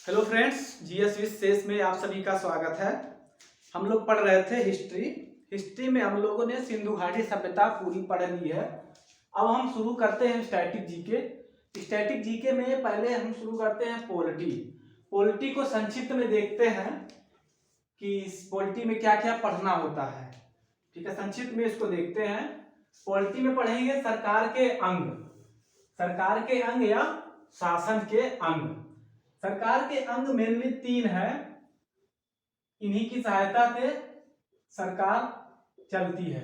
Hello friends, GS विशेष में आप सभी का स्वागत है। हम लोग पढ़ रहे थे हिस्ट्री में हम लोगों ने सिंधु घाटी सभ्यता पूरी पढ़ ली है। अब हम शुरू करते हैं स्टैटिक जीके में पहले हम शुरू करते हैं पॉलिटी को संक्षिप्त में देखते हैं कि इस पॉलिटी में क्या क्या पढ़ना होता है। ठीक है, संक्षिप्त में इसको देखते हैं। पॉलिटी में पढ़ेंगे सरकार के अंग या शासन के अंग। सरकार के अंग मेनली 3 है, इन्हीं की सहायता से सरकार चलती है।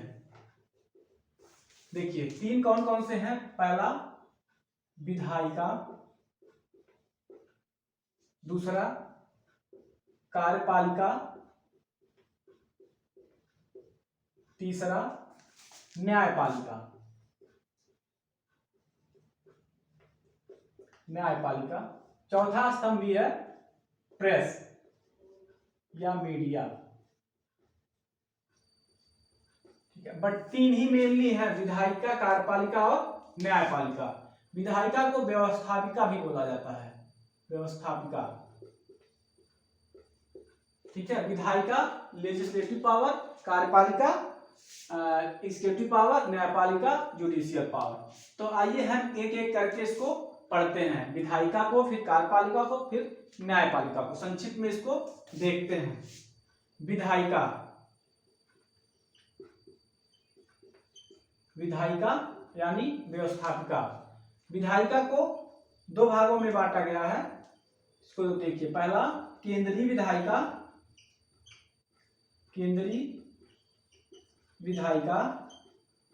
देखिए 3 कौन कौन से हैं। पहला विधायिका, दूसरा कार्यपालिका, तीसरा न्यायपालिका। चौथा स्तंभ भी है प्रेस या मीडिया। ठीक है, बट 3 ही मेनली है, विधायिका, कार्यपालिका और न्यायपालिका। विधायिका को व्यवस्थापिका भी बोला जाता है, व्यवस्थापिका। ठीक है, विधायिका लेजिस्लेटिव पावर, कार्यपालिका एग्जीक्यूटिव पावर, न्यायपालिका जुडिशियल पावर। तो आइए हम एक एक करके इसको पढ़ते हैं, विधायिका को, फिर कार्यपालिका को, फिर न्यायपालिका को। संक्षिप्त में इसको देखते हैं। विधायिका यानी व्यवस्थापिका। विधायिका को 2 भागों में बांटा गया है, इसको देखिए। पहला केंद्रीय विधायिका,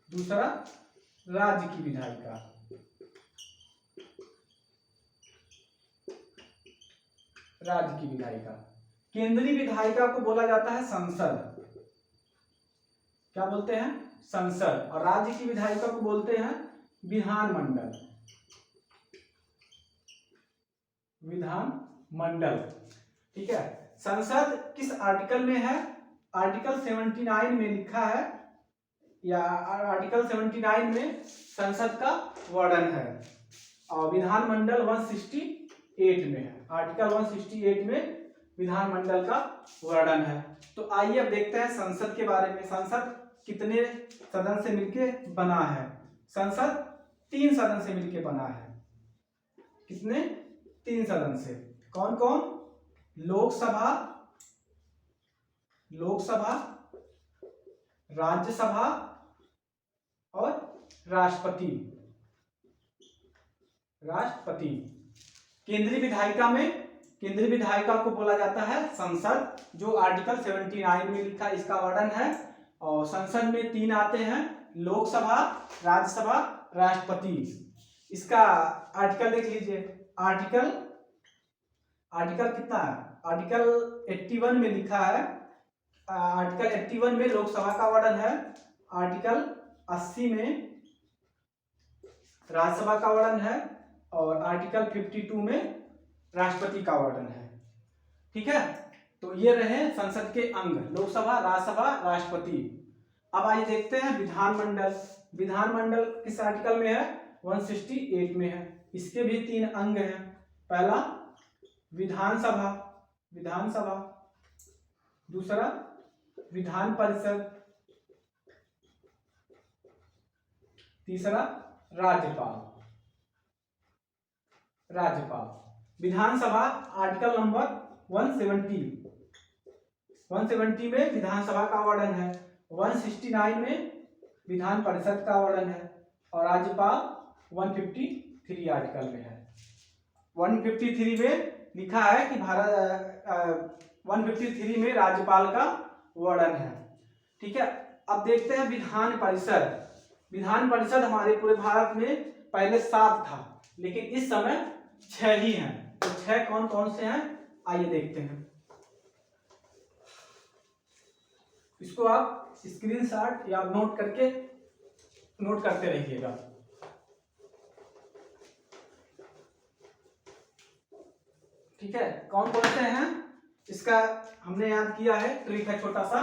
दूसरा राज्य की विधायिका। केंद्रीय विधायिका को बोला जाता है संसद, क्या बोलते हैं, संसद। और राज्य की विधायिका को बोलते हैं विधानमंडल। ठीक है, संसद किस आर्टिकल में है? आर्टिकल 79 में लिखा है, या आर्टिकल 79 में संसद का वर्णन है, और विधानमंडल 168 में है। आर्टिकल 168 में विधानमंडल का वर्णन है। तो आइए अब देखते हैं संसद के बारे में। संसद कितने सदन से मिलके बना है? संसद 3 सदन से मिलके बना है। कितने? 3 सदन से। कौन कौन? लोकसभा, राज्यसभा और राष्ट्रपति। केंद्रीय विधायिका को बोला जाता है संसद, जो आर्टिकल 79 में लिखा, इसका वर्णन है। और संसद में 3 आते हैं, लोकसभा, राज्यसभा, राष्ट्रपति। इसका आर्टिकल देख लीजिए। आर्टिकल कितना है? आर्टिकल 81 में लिखा है। आर्टिकल 81 में लोकसभा का वर्णन है। आर्टिकल 80 में राज्यसभा का वर्णन है, और आर्टिकल 52 में राष्ट्रपति का वर्णन है। ठीक है, तो ये रहे संसद के अंग, लोकसभा, राज्यसभा, राष्ट्रपति। अब आइए देखते हैं विधानमंडल किस आर्टिकल में है? 168 में है। इसके भी 3 अंग हैं। पहला विधानसभा, दूसरा विधान परिषद, तीसरा राज्यपाल। विधानसभा आर्टिकल नंबर 170 में विधानसभा का वर्णन है। 169 में विधान परिषद का वर्णन है, और राज्यपाल 153 आर्टिकल में है। 153 में लिखा है कि 153 में राज्यपाल का वर्णन है। ठीक है, अब देखते हैं विधान परिषद हमारे पूरे भारत में पहले 7 था, लेकिन इस समय 6 ही हैं। तो 6 कौन कौन से हैं, आइए देखते हैं। इसको आप स्क्रीनशॉट या नोट करते रहिएगा। ठीक है, कौन कौन से हैं इसका हमने याद किया है, ट्रिक है छोटा सा।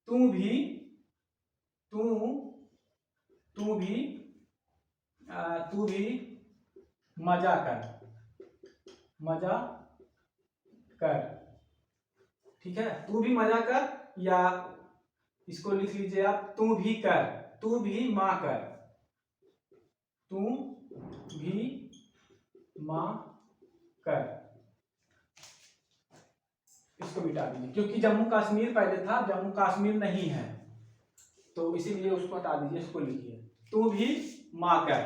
तू भी मजा कर, ठीक है। तू भी मजा कर, या इसको लिख लीजिए आप, तू भी कर, तू भी माँ कर, तू भी माँ कर। इसको मिटा दीजिए, क्योंकि जम्मू कश्मीर पहले था, जम्मू कश्मीर नहीं है, तो इसीलिए उसको हटा दीजिए। इसको लिखिए, तू भी माँ कर।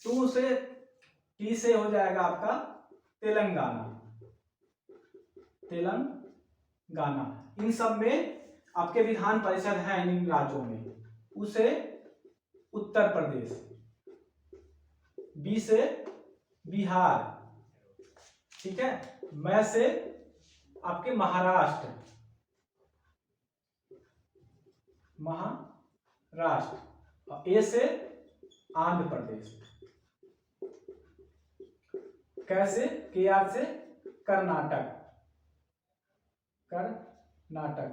तू से, टी से हो जाएगा आपका तेलंगाना, तेलंगाना। इन सब में आपके विधान परिषद है इन राज्यों में। उसे उत्तर प्रदेश, बी से बिहार, ठीक है। मैं से आपके महाराष्ट्र, महाराष्ट्र, और ए से आंध्र प्रदेश, कैसे, के आर से कर्नाटक, कर्नाटक,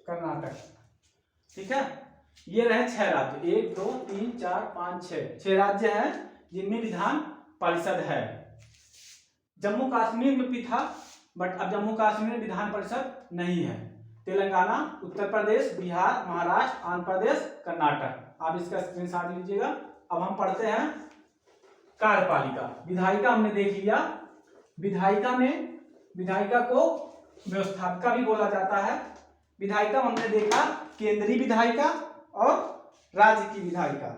कर्नाटक, ठीक है। ये रहे 6 राज्य, 1 2 3 4 5 6 राज्य हैं जिनमें विधान परिषद है। जम्मू कश्मीर में भी था, बट अब जम्मू कश्मीर में विधान परिषद नहीं है। तेलंगाना, उत्तर प्रदेश, बिहार, महाराष्ट्र, आंध्र प्रदेश, कर्नाटक। आप इसका स्क्रीनशॉट लीजिएगा। अब हम पढ़ते हैं कार्यपालिका। विधायिका हमने देख लिया। विधायिका में, विधायिका को व्यवस्थापिका भी बोला जाता है। विधायिका हमने देखा केंद्रीय विधायिका और राज्य की विधायिका।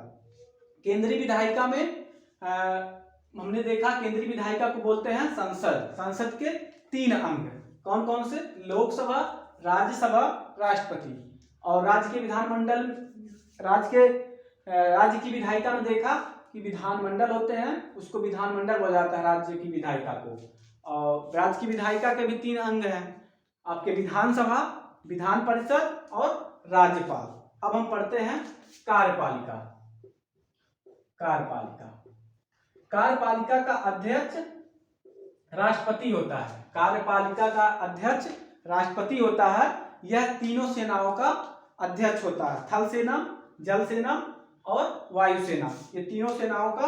केंद्रीय विधायिका में हमने देखा, केंद्रीय विधायिका को बोलते हैं संसद। संसद के 3 अंग, कौन कौन से, लोकसभा, राज्यसभा, राष्ट्रपति। और राज्य के विधानमंडल, राज्य की विधायिका में देखा कि विधानमंडल होते हैं, उसको विधानमंडल बोला जाता है राज्य की विधायिका को। और राज्य की विधायिका के भी 3 अंग हैं आपके, विधानसभा, विधान परिषद और राज्यपाल। अब हम पढ़ते हैं कार्यपालिका। कार्यपालिका, कार्यपालिका का अध्यक्ष राष्ट्रपति होता है। कार्यपालिका का अध्यक्ष राष्ट्रपति होता है। यह तीनों सेनाओं का अध्यक्ष होता है, थल सेना, जल सेना और वायुसेना। ये तीनों सेनाओं का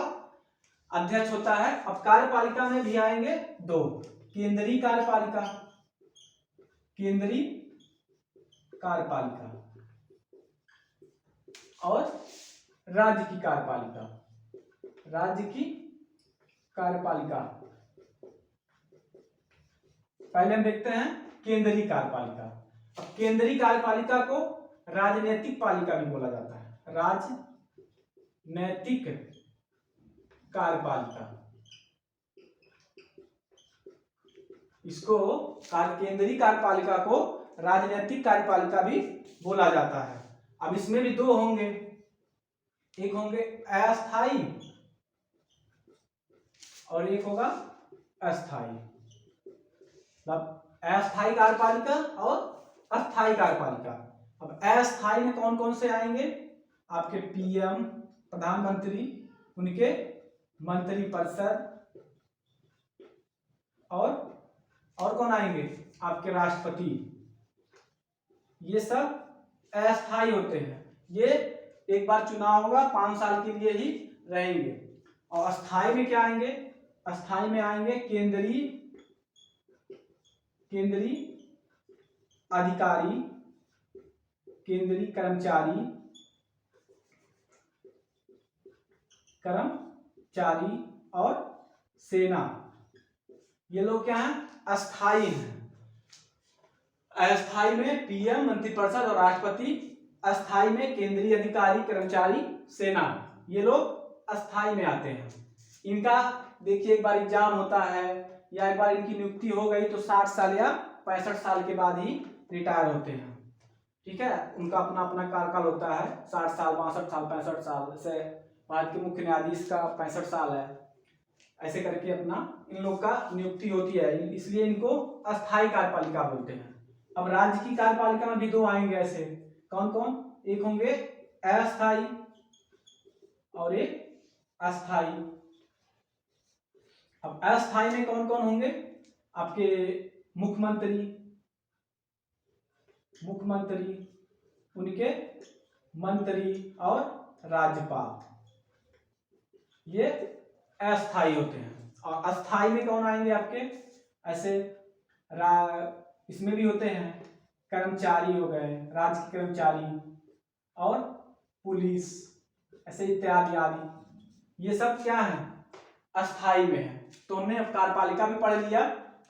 अध्यक्ष होता है। अब कार्यपालिका में भी आएंगे 2, केंद्रीय कार्यपालिका, केंद्रीय कार्यपालिका, और राज्य की कार्यपालिका, राज्य की कार्यपालिका। पहले हम देखते हैं केंद्रीय कार्यपालिका। अब केंद्रीय कार्यपालिका को राजनीतिक पालिका भी बोला जाता है, राजनैतिक कार्यपालिका। इसको केंद्रीय कार्यपालिका को राजनीतिक कार्यपालिका भी बोला जाता है। अब इसमें भी 2 होंगे, एक होंगे अस्थाई और एक होगा अस्थाई। मतलब अस्थाई कार्यपालिका और अस्थाई कार्यपालिका। अब अस्थाई में कौन कौन से आएंगे, आपके पीएम, प्रधानमंत्री, उनके मंत्रिपरिषद, और कौन आएंगे, आपके राष्ट्रपति। ये सब अस्थाई होते हैं। ये एक बार चुनाव होगा, 5 साल के लिए ही रहेंगे। और अस्थाई में क्या आएंगे, अस्थाई में आएंगे केंद्रीय अधिकारी, केंद्रीय कर्मचारी और सेना। ये लोग क्या हैं, अस्थाई हैं। अस्थाई में पीएम, मंत्रिपरिषद और राष्ट्रपति। अस्थाई में केंद्रीय अधिकारी, कर्मचारी, सेना। ये लोग अस्थाई में आते हैं। इनका देखिए, एक बार एग्जाम होता है या एक बार इनकी नियुक्ति हो गई तो 60 साल या 65 साल के बाद ही रिटायर होते हैं, ठीक है। उनका अपना अपना कार्यकाल होता है, 60 साल, 62 साल, 65 साल। जैसे भारत के मुख्य न्यायाधीश का 65 साल है, ऐसे करके अपना इन लोग का नियुक्ति होती है, इसलिए इनको अस्थाई कार्यपालिका बोलते हैं। अब राज्य की कार्यपालिका में भी 2 आएंगे ऐसे, कौन कौन, एक होंगे अस्थाई और एक अस्थाई। अब अस्थाई में कौन कौन होंगे, आपके मुख्यमंत्री, उनके मंत्री और राज्यपाल, ये अस्थाई होते हैं। और अस्थाई में कौन आएंगे आपके, ऐसे इसमें भी होते हैं, कर्मचारी हो गए, राज्य के कर्मचारी और पुलिस, ऐसे इत्यादि आदि, ये सब क्या है, अस्थाई में है। तो हमने अब कार्यपालिका भी पढ़ लिया।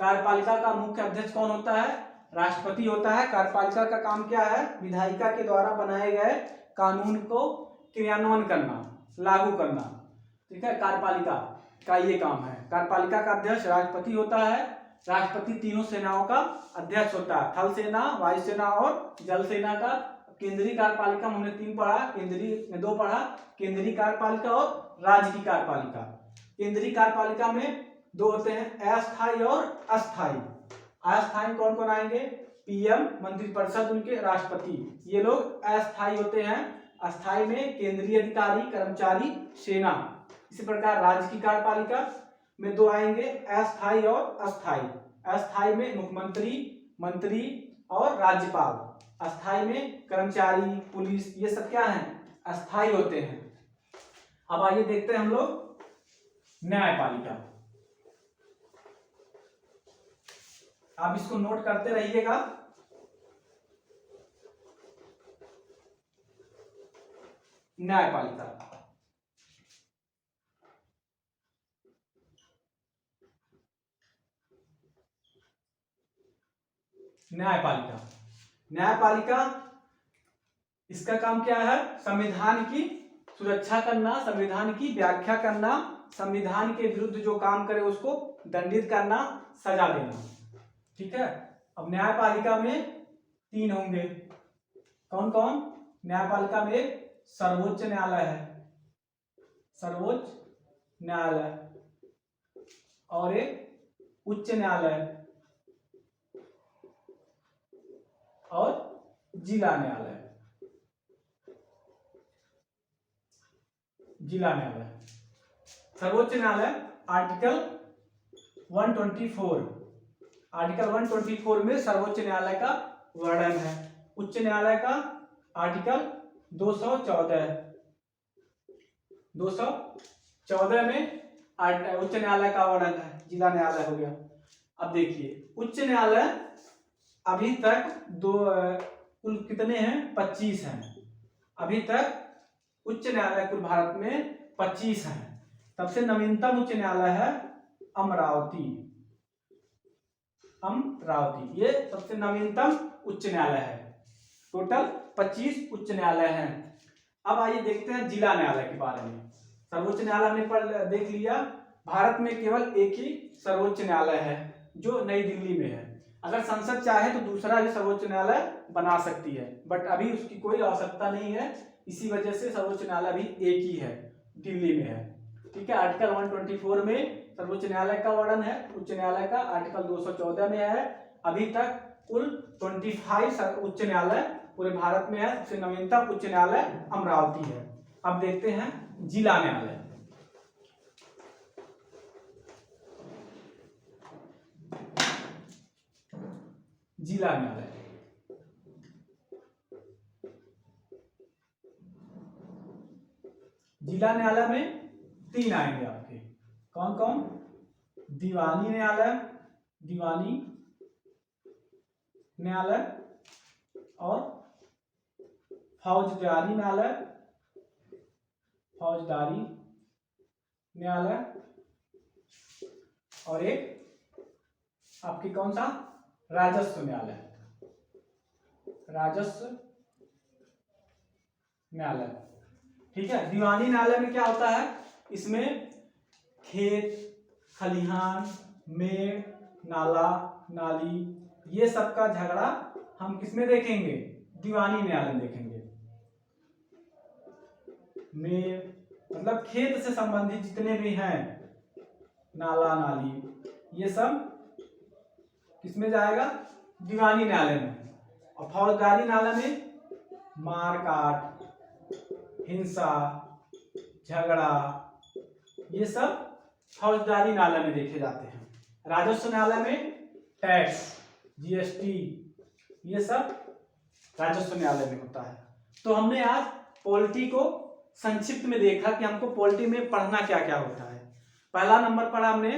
कार्यपालिका का मुख्य अध्यक्ष कौन होता है, राष्ट्रपति होता है। कार्यपालिका का काम क्या है, विधायिका के द्वारा बनाए गए कानून को क्रियान्वयन करना, लागू करना, ठीक है। कार्यपालिका का ये काम है। कार्यपालिका का अध्यक्ष राष्ट्रपति होता है। राष्ट्रपति तीनों सेनाओं का अध्यक्ष होता है, थल सेना, वायुसेना और जल सेना का। केंद्रीय कार्यपालिका में हमने 3 पढ़ा, केंद्रीय में 2 पढ़ा, केंद्रीय कार्यपालिका और राज्य की कार्यपालिका। केंद्रीय कार्यपालिका में 2 होते हैं, अस्थायी और अस्थायी। अस्थायी कौन कौन आएंगे, पीएम, मंत्रिपरिषद, उनके राष्ट्रपति, ये लोग अस्थायी होते हैं। अस्थायी में केंद्रीय अधिकारी, कर्मचारी, सेना। इसी प्रकार राज्य की कार्यपालिका में 2 आएंगे, अस्थायी और अस्थायी। अस्थायी में मुख्यमंत्री, मंत्री और राज्यपाल। अस्थायी में कर्मचारी, पुलिस, ये सब क्या है, अस्थायी होते हैं। अब आइए देखते हैं हम लोग न्यायपालिका। आप इसको नोट करते रहिएगा। न्यायपालिका, न्यायपालिका, न्यायपालिका इसका काम क्या है, संविधान की सुरक्षा करना, संविधान की व्याख्या करना, संविधान के विरुद्ध जो काम करे उसको दंडित करना, सजा देना, ठीक है। अब न्यायपालिका में 3 होंगे, कौन कौन, न्यायपालिका में एक सर्वोच्च न्यायालय है, सर्वोच्च न्यायालय, और एक उच्च न्यायालय और जिला न्यायालय। जिला न्यायालय, सर्वोच्च न्यायालय आर्टिकल 124, आर्टिकल 124 में सर्वोच्च न्यायालय का वर्णन है। उच्च न्यायालय का आर्टिकल 214, 214 में उच्च न्यायालय का वर्णन है। जिला न्यायालय हो गया। अब देखिए उच्च न्यायालय अभी तक कुल कितने हैं, 25 हैं। अभी तक उच्च न्यायालय कुल भारत में 25 हैं। सबसे नवीनतम उच्च न्यायालय है अमरावती, अमरावती, ये सबसे नवीनतम उच्च न्यायालय है। टोटल 25 उच्च न्यायालय हैं। अब आइए देखते हैं जिला न्यायालय के बारे में। सर्वोच्च न्यायालय हमने देख लिया। भारत में केवल एक ही सर्वोच्च न्यायालय है जो नई दिल्ली में है। अगर संसद चाहे तो दूसरा भी सर्वोच्च न्यायालय बना सकती है, बट अभी उसकी कोई आवश्यकता नहीं है। इसी वजह से सर्वोच्च न्यायालय भी एक ही है, दिल्ली में है, ठीक है। आर्टिकल 124 में सर्वोच्च न्यायालय का वर्णन है। उच्च न्यायालय का आर्टिकल 214 में है। अभी तक कुल 25 उच्च न्यायालय पूरे भारत में है। सबसे नवीनतम उच्च न्यायालय अमरावती है। अब देखते हैं जिला न्यायालय। जिला न्यायालय, जिला न्यायालय में 3 आएंगे आपके, कौन कौन, दीवानी न्यायालय, दीवानी न्यायालय और फौजदारी न्यायालय, फौजदारी न्यायालय, और एक आपकी कौन सा, राजस्व न्यायालय, राजस्व न्यायालय, ठीक है। दीवानी न्यायालय में क्या होता है, इसमें खेत खलिहान, मेड़, नाला, नाली, ये सब का झगड़ा हम किसमें देखेंगे, दीवानी न्यायालय में देखेंगे। मेड़ मतलब खेत से संबंधित जितने भी हैं, नाला नाली, ये सब किसमें जाएगा, दीवानी न्यायालय में। और फौजदारी न्यायालय में मारकाट, हिंसा, झगड़ा, ये सब फौजदारी न्यायालय में देखे जाते हैं। राजस्व न्यायालय में टैक्स, जीएसटी, ये सब राजस्व न्यायालय में होता है। तो हमने आज पॉलिटी को संक्षिप्त में देखा कि हमको पॉलिटी में पढ़ना क्या क्या होता है। पहला नंबर पढ़ा हमने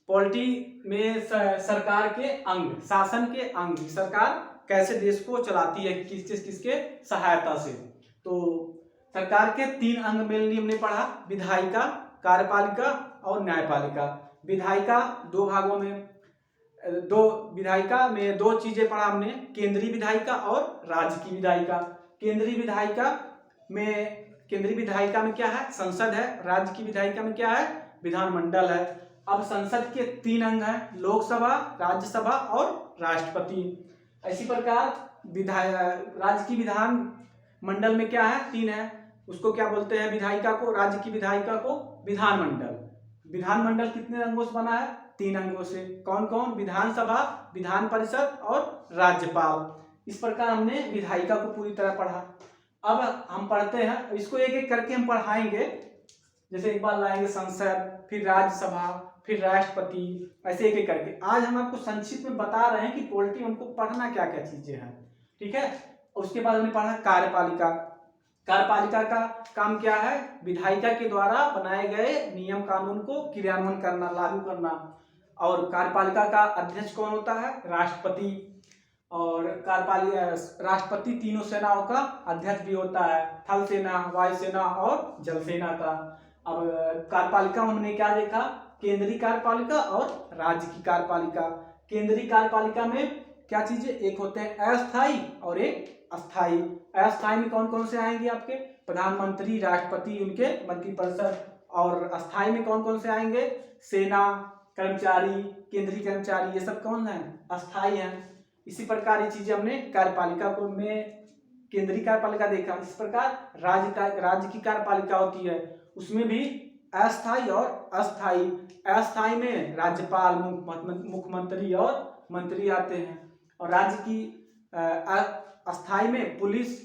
पॉलिटी में सरकार के अंग, शासन के अंग, सरकार कैसे देश को चलाती है, किसके सहायता से। तो सरकार के 3 अंग मेनली हमने पढ़ा, विधायिका, कार्यपालिका और न्यायपालिका। विधायिका 2 भागों में, विधायिका में 2 चीजें पढ़ा हमने, केंद्रीय विधायिका और राज्य की विधायिका। केंद्रीय विधायिका में क्या है, संसद है। राज्य की विधायिका में क्या है, विधानमंडल है। अब संसद के 3 अंग हैं, लोकसभा, राज्यसभा और राष्ट्रपति। इसी प्रकार राज्य की विधान मंडल में क्या है, 3 है, उसको क्या बोलते हैं, विधायिका को, राज्य की विधायिका को विधानमंडल। विधानमंडल कितने अंगों से बना है, 3 अंगों से। कौन कौन, विधानसभा, विधान परिषद और राज्यपाल। इस प्रकार हमने विधायिका को पूरी तरह पढ़ा। अब हम पढ़ते हैं, इसको एक एक करके हम पढ़ाएंगे। जैसे एक बार लाएंगे संसद, फिर राज्यसभा, फिर राष्ट्रपति, ऐसे एक एक करके। आज हम आपको संक्षिप्त में बता रहे हैं कि पॉलिटी हमको पढ़ना क्या क्या चीजें हैं, ठीक है। उसके बाद हमने पढ़ा कार्यपालिका। कार्यपालिका का काम क्या है, विधायिका के द्वारा बनाए गए नियम कानून को क्रियान्वयन करना, लागू करना। और कार्यपालिका का अध्यक्ष कौन होता है, राष्ट्रपति। और राष्ट्रपति तीनों सेनाओं का अध्यक्ष भी होता है, थल सेना, वायुसेना और जल सेना का। अब कार्यपालिका में हमने क्या देखा, केंद्रीय कार्यपालिका और राज्य की कार्यपालिका। केंद्रीय कार्यपालिका में क्या चीजें, एक होते हैं अस्थायी और एक अस्थायी। अस्थायी में कौन कौन से आएंगे, आपके प्रधानमंत्री, राष्ट्रपति, उनके मंत्रिपरिषद। और अस्थायी में कौन कौन से आएंगे, सेना, कर्मचारी, केंद्रीय कर्मचारी, ये सब कौन है, अस्थायी हैं। इसी प्रकार ये चीजें हमने कार्यपालिका को में केंद्रीय कार्यपालिका देखा। इस प्रकार राज्य की कार्यपालिका होती है, उसमें भी अस्थायी और अस्थायी। अस्थायी में राज्यपाल, मुख्यमंत्री और मंत्री आते हैं। और राज्य की अस्थायी में पुलिस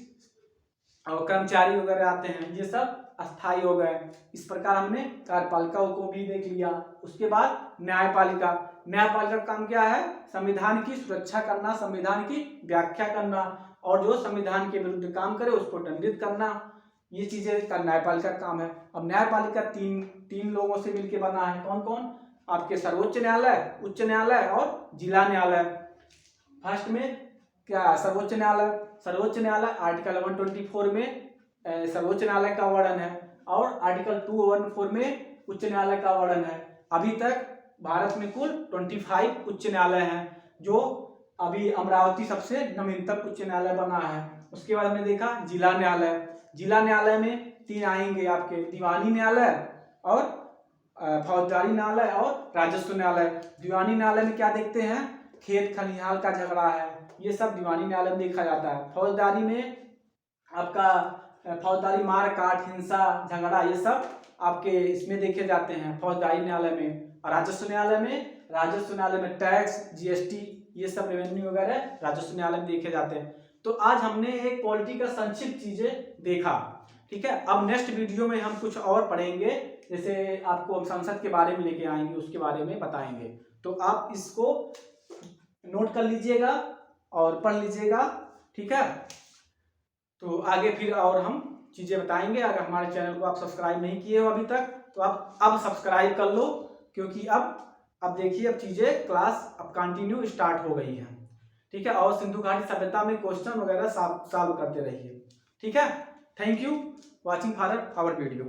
और कर्मचारी वगैरह आते हैं, ये सब अस्थायी हो गए। इस प्रकार हमने कार्यपालिका को भी देख लिया। उसके बाद न्यायपालिका। न्यायपालिका का काम क्या है, संविधान की सुरक्षा करना, संविधान की व्याख्या करना, और जो संविधान के विरुद्ध काम करे उसको दंडित करना। ये चीजें का न्यायपालिका का काम है। अब न्यायपालिका तीन लोगों से मिलकर बना है, कौन कौन, आपके सर्वोच्च न्यायालय, उच्च न्यायालय और जिला न्यायालय। फर्स्ट में क्या, सर्वोच्च न्यायालय। सर्वोच्च न्यायालय आर्टिकल 124 में सर्वोच्च न्यायालय का वर्णन है, और आर्टिकल 214 में उच्च न्यायालय का वर्णन है। अभी तक भारत में कुल 25 उच्च न्यायालय हैं, जो अभी अमरावती सबसे नवीनतम उच्च न्यायालय बना है। उसके बाद हमने देखा जिला न्यायालय। जिला न्यायालय में 3 आएंगे आपके, दीवानी न्यायालय और फौजदारी न्यायालय और राजस्व न्यायालय। दीवानी न्यायालय में क्या देखते हैं, खेत खलिहान का झगड़ा है, ये सब दीवानी न्यायालय में देखा जाता है। फौजदारी में आपका फौजदारी मार काट, हिंसा, झगड़ा, ये सब आपके इसमें देखे जाते हैं फौजदारी न्यायालय में। और राजस्व न्यायालय में टैक्स, जीएसटी, ये सब रेवेन्यू वगैरह राजस्व न्यायालय में देखे जाते हैं। तो आज हमने एक पॉलिटी का संक्षिप्त चीजें देखा, ठीक है। अब नेक्स्ट वीडियो में हम कुछ और पढ़ेंगे, जैसे आपको हम संसद के बारे में लेके आएंगे, उसके बारे में बताएंगे। तो आप इसको नोट कर लीजिएगा और पढ़ लीजिएगा, ठीक है। तो आगे फिर और हम चीजें बताएंगे। अगर हमारे चैनल को आप सब्सक्राइब नहीं किए हो अभी तक, तो आप अब सब्सक्राइब कर लो, क्योंकि अब देखिए, अब चीजें क्लास अब कंटिन्यू स्टार्ट हो गई है, ठीक है। और सिंधु घाटी सभ्यता में क्वेश्चन वगैरह सॉल्व करते रहिए, ठीक है। Thank you watching for our video.